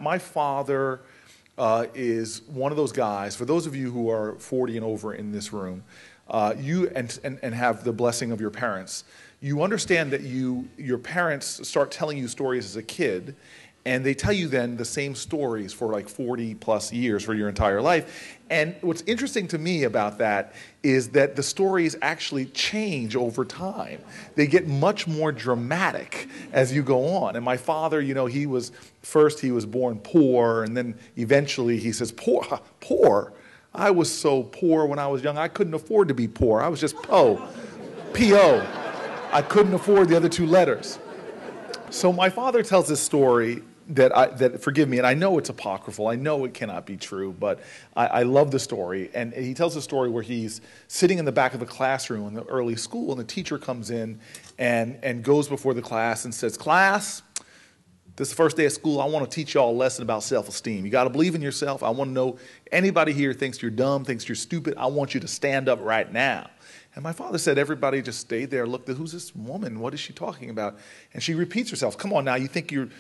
my father is one of those guys, for those of you who are 40 and over in this room, and have the blessing of your parents, you understand that your parents start telling you stories as a kid, and they tell you then the same stories for like 40 plus years for your entire life. And what's interesting to me about that is that the stories actually change over time. They get much more dramatic as you go on. And my father, he was born poor, and then eventually he says, poor? I was so poor when I was young, I couldn't afford to be poor. I was just P-O. I couldn't afford the other two letters. So my father tells this story that forgive me, and I know it's apocryphal, I know it cannot be true, but I love the story. And he tells a story where he's sitting in the back of the classroom in the early school, and the teacher comes in and goes before the class and says, "Class, this is the first day of school. I want to teach you all a lesson about self-esteem. You got to believe in yourself. I want to know, anybody here thinks you're dumb, thinks you're stupid, I want you to stand up right now." And my father said everybody just stayed there, looked at, who's this woman? What is she talking about? And she repeats herself, "Come on now, you think you're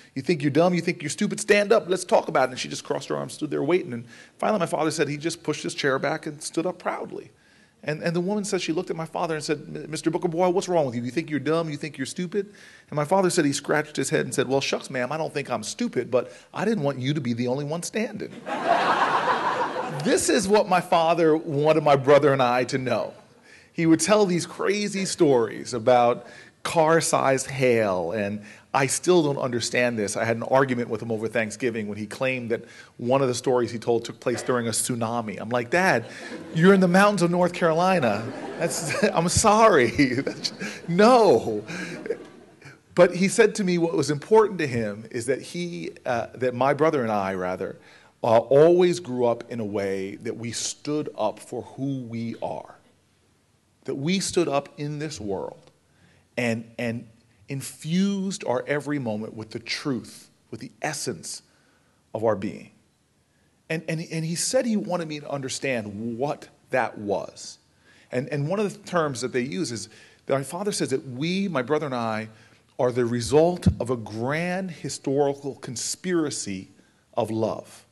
dumb, you think you're stupid, stand up, let's talk about it." And she just crossed her arms, stood there waiting. And finally my father said he just pushed his chair back and stood up proudly. And the woman said, she looked at my father and said, "Mr. Booker boy, what's wrong with you? You think you're dumb? You think you're stupid?" And my father said he scratched his head and said, "Well, shucks, ma'am, I don't think I'm stupid, but I didn't want you to be the only one standing." This is what my father wanted my brother and I to know. He would tell these crazy stories about car-sized hail, and I still don't understand this. I had an argument with him over Thanksgiving when he claimed that one of the stories he told took place during a tsunami. I'm like, "Dad, you're in the mountains of North Carolina. I'm sorry." No. But he said to me what was important to him is that that my brother and I, always grew up in a way that we stood up for who we are. That we stood up in this world and infused our every moment with the truth, with the essence of our being. And he said he wanted me to understand what that was. And one of the terms that they use is that my father says that we, my brother and I, are the result of a grand historical conspiracy of love.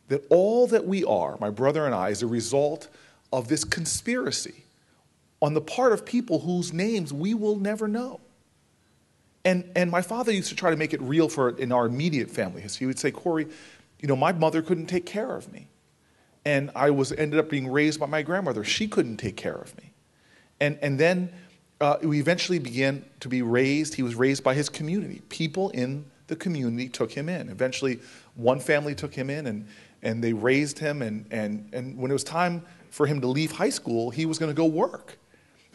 That all that we are, my brother and I, is a result of this conspiracy on the part of people whose names we will never know. And my father used to try to make it real in our immediate family history. He would say, "Cory, my mother couldn't take care of me. And I ended up being raised by my grandmother. She couldn't take care of me." And then we eventually began to be raised. He was raised by his community. People in the community took him in. Eventually, one family took him in, and they raised him. And when it was time for him to leave high school, he was going to go work.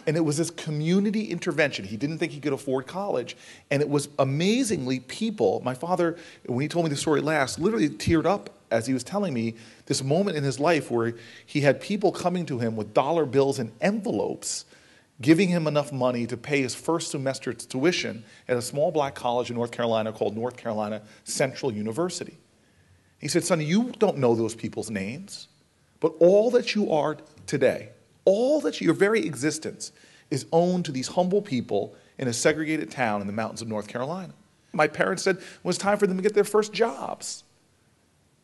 And it was this community intervention. He didn't think he could afford college. And it was amazingly people. My father, when he told me the story last, literally teared up as he was telling me this moment in his life where he had people coming to him with dollar bills and envelopes, giving him enough money to pay his first semester's tuition at a small black college in North Carolina called North Carolina Central University. He said, "Sonny, you don't know those people's names, but all that you are today, your very existence is owned to these humble people in a segregated town in the mountains of North Carolina." My parents said it was time for them to get their first jobs.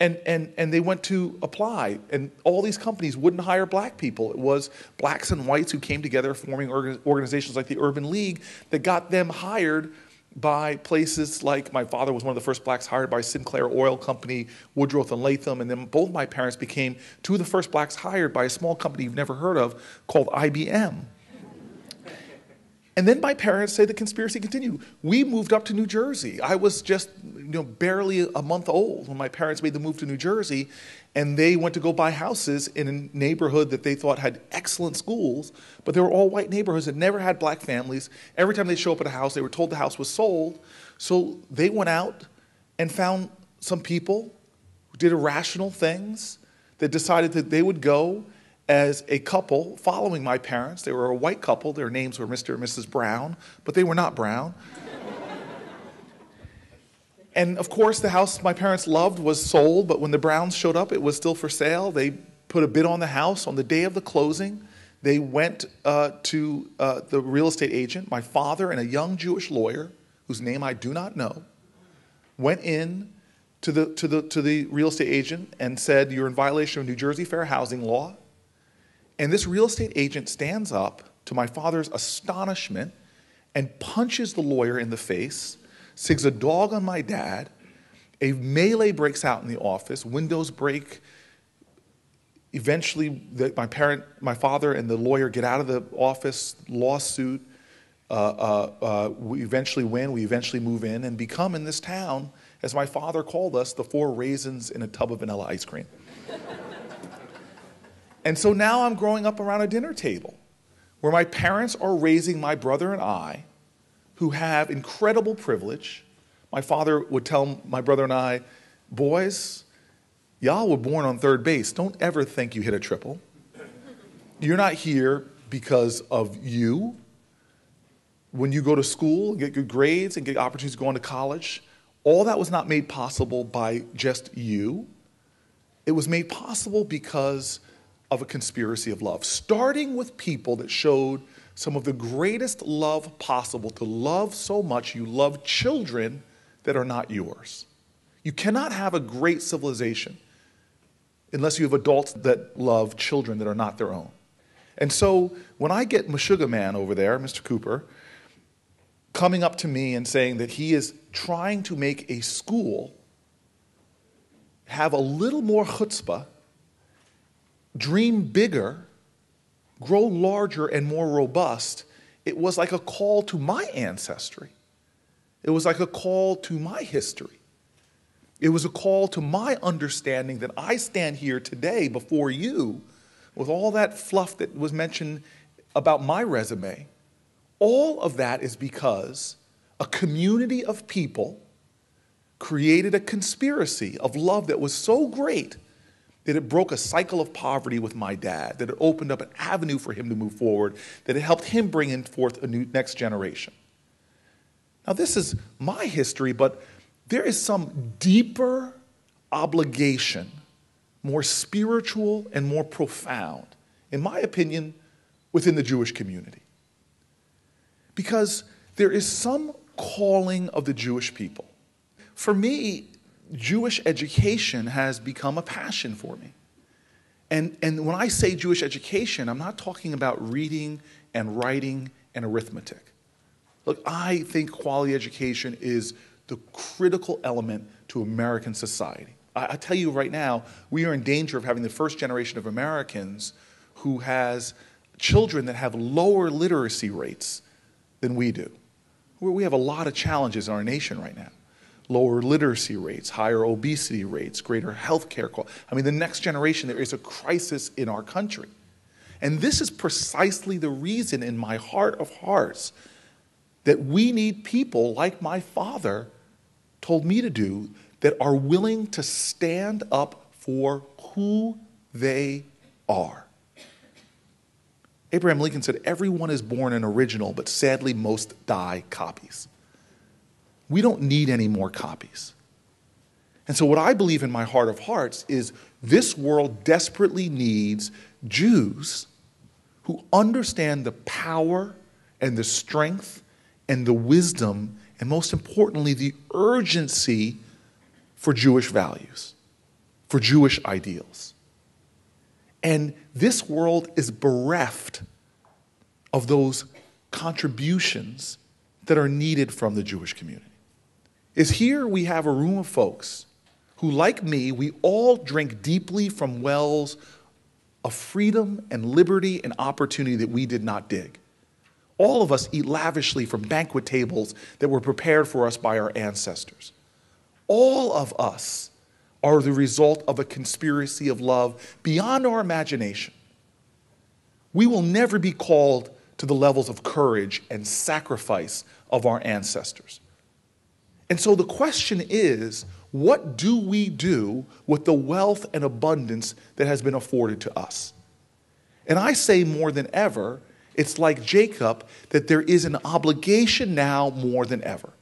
And they went to apply, and all these companies wouldn't hire black people. It was blacks and whites who came together forming organizations like the Urban League that got them hired by places like, my father was one of the first blacks hired by Sinclair Oil Company, Woodruff and Latham, and then both my parents became two of the first blacks hired by a small company you've never heard of called IBM. And then my parents say the conspiracy continued. We moved up to New Jersey. I was just barely a month old when my parents made the move to New Jersey, and they went to go buy houses in a neighborhood that they thought had excellent schools, but they were all white neighborhoods that never had black families. Every time they show up at a house, they were told the house was sold. So they went out and found some people who did irrational things that decided that they would go as a couple following my parents. They were a white couple. Their names were Mr. and Mrs. Brown, but they were not brown. And of course, the house my parents loved was sold, but when the Browns showed up, it was still for sale. They put a bid on the house. On the day of the closing, they went to the real estate agent. My father and a young Jewish lawyer, whose name I do not know, went in to the real estate agent and said, "You're in violation of New Jersey fair housing law." And this real estate agent stands up, to my father's astonishment, and punches the lawyer in the face, sigs a dog on my dad. A melee breaks out in the office, windows break. Eventually, my father and the lawyer get out of the office, lawsuit. We eventually win, we eventually move in and become in this town, as my father called us, the 4 raisins in a tub of vanilla ice cream. And so now I'm growing up around a dinner table where my parents are raising my brother and I, who have incredible privilege. My father would tell my brother and I, "Boys, y'all were born on third base. Don't ever think you hit a triple. You're not here because of you. When you go to school, get good grades, and get opportunities to go into college, all that was not made possible by just you. It was made possible because of a conspiracy of love, starting with people that showed some of the greatest love possible, to love so much you love children that are not yours. You cannot have a great civilization unless you have adults that love children that are not their own." And so when I get Meshuggah Man over there, Mr. Cooper, coming up to me and saying that he is trying to make a school have a little more chutzpah, dream bigger, grow larger and more robust, it was like a call to my ancestry. It was like a call to my history. It was a call to my understanding that I stand here today before you with all that fluff that was mentioned about my resume. All of that is because a community of people created a conspiracy of love that was so great that it broke a cycle of poverty with my dad, that it opened up an avenue for him to move forward, that it helped him bring in forth a new next generation. Now, this is my history, but there is some deeper obligation, more spiritual and more profound, in my opinion, within the Jewish community. Because there is some calling of the Jewish people. For me, Jewish education has become a passion for me. And when I say Jewish education, I'm not talking about reading and writing and arithmetic. Look, I think quality education is the critical element to American society. I tell you right now, we are in danger of having the first generation of Americans who has children that have lower literacy rates than we do. We have a lot of challenges in our nation right now. Lower literacy rates, higher obesity rates, greater health care costs. I mean, the next generation, there is a crisis in our country. And this is precisely the reason in my heart of hearts that we need people like my father told me to do, that are willing to stand up for who they are. Abraham Lincoln said, "Everyone is born an original, but sadly most die copies." We don't need any more copies. And so what I believe in my heart of hearts is this world desperately needs Jews who understand the power and the strength and the wisdom, and most importantly, the urgency for Jewish values, for Jewish ideals. And this world is bereft of those contributions that are needed from the Jewish community. Is here we have a room of folks who, like me, we all drink deeply from wells of freedom and liberty and opportunity that we did not dig. All of us eat lavishly from banquet tables that were prepared for us by our ancestors. All of us are the result of a conspiracy of love beyond our imagination. We will never be called to the levels of courage and sacrifice of our ancestors. And so the question is, what do we do with the wealth and abundance that has been afforded to us? And I say more than ever, it's like Jacob, that there is an obligation now more than ever.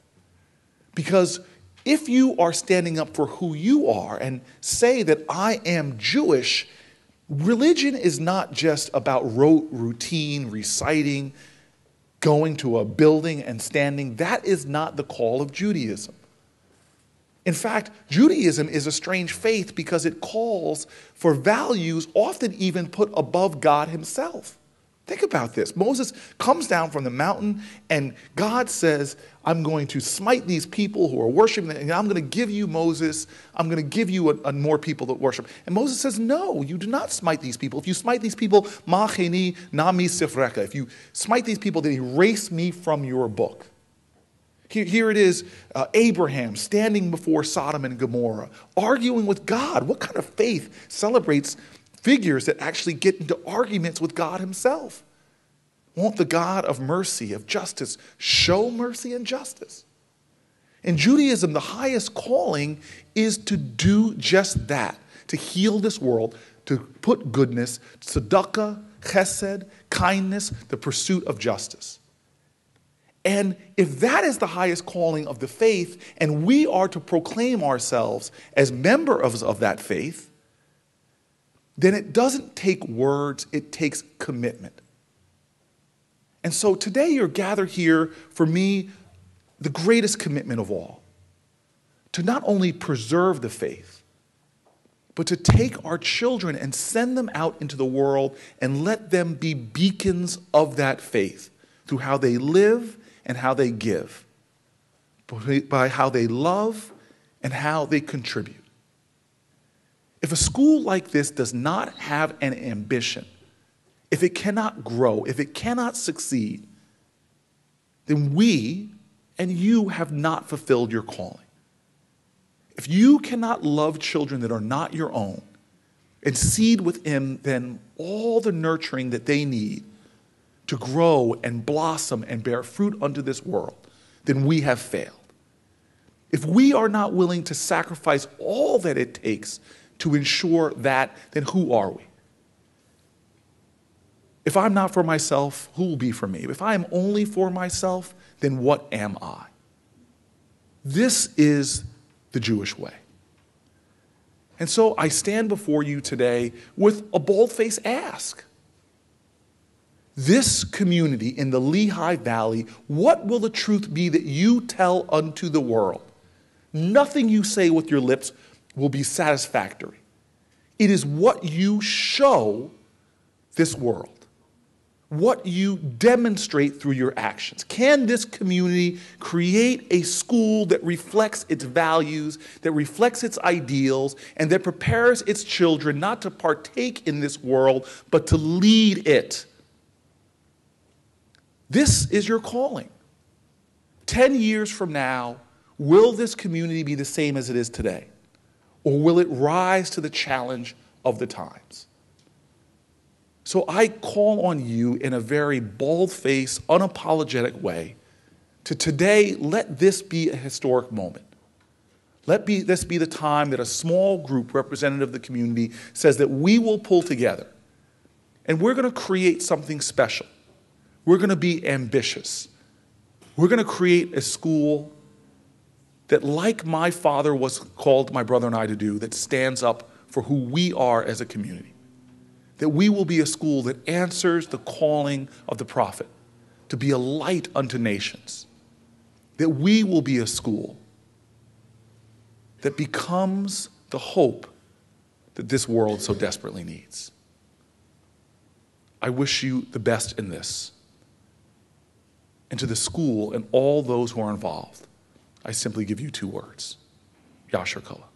Because if you are standing up for who you are and say that I am Jewish, religion is not just about rote routine, reciting, going to a building and standing. That is not the call of Judaism. In fact, Judaism is a strange faith because it calls for values often even put above God himself. Think about this. Moses comes down from the mountain and God says, I'm going to smite these people who are worshiping, and I'm going to give you, Moses, I'm going to give you a more people that worship. And Moses says, no, you do not smite these people. If you smite these people, ma'cheni nami sifreka. If you smite these people, then erase me from your book. Here it is, Abraham standing before Sodom and Gomorrah, arguing with God. What kind of faith celebrates figures that actually get into arguments with God himself? Won't the God of mercy, of justice, show mercy and justice? In Judaism, the highest calling is to do just that, to heal this world, to put goodness, tzedakah, chesed, kindness, the pursuit of justice. And if that is the highest calling of the faith, and we are to proclaim ourselves as members of that faith, then it doesn't take words, it takes commitment. And so today you're gathered here, for me, the greatest commitment of all, to not only preserve the faith, but to take our children and send them out into the world and let them be beacons of that faith through how they live and how they give, by how they love and how they contribute. If a school like this does not have an ambition, if it cannot grow, if it cannot succeed, then we and you have not fulfilled your calling. If you cannot love children that are not your own and seed within them all the nurturing that they need to grow and blossom and bear fruit unto this world, then we have failed. If we are not willing to sacrifice all that it takes to ensure that, then who are we? If I'm not for myself, who will be for me? If I am only for myself, then what am I? This is the Jewish way. And so I stand before you today with a bold-faced ask. This community in the Lehigh Valley, what will the truth be that you tell unto the world? Nothing you say with your lips will be satisfactory. It is what you show this world, what you demonstrate through your actions. Can this community create a school that reflects its values, that reflects its ideals, and that prepares its children not to partake in this world, but to lead it? This is your calling. 10 years from now, will this community be the same as it is today? Or will it rise to the challenge of the times? So I call on you in a very bold-faced, unapologetic way to today let this be a historic moment. Let this be the time that a small group representative of the community says that we will pull together and we're going to create something special. We're going to be ambitious. We're going to create a school that, like my father was called my brother and I to do, that stands up for who we are as a community. That we will be a school that answers the calling of the prophet to be a light unto nations. That we will be a school that becomes the hope that this world so desperately needs. I wish you the best in this. And to the school and all those who are involved, I simply give you 2 words. Yasher Kolah.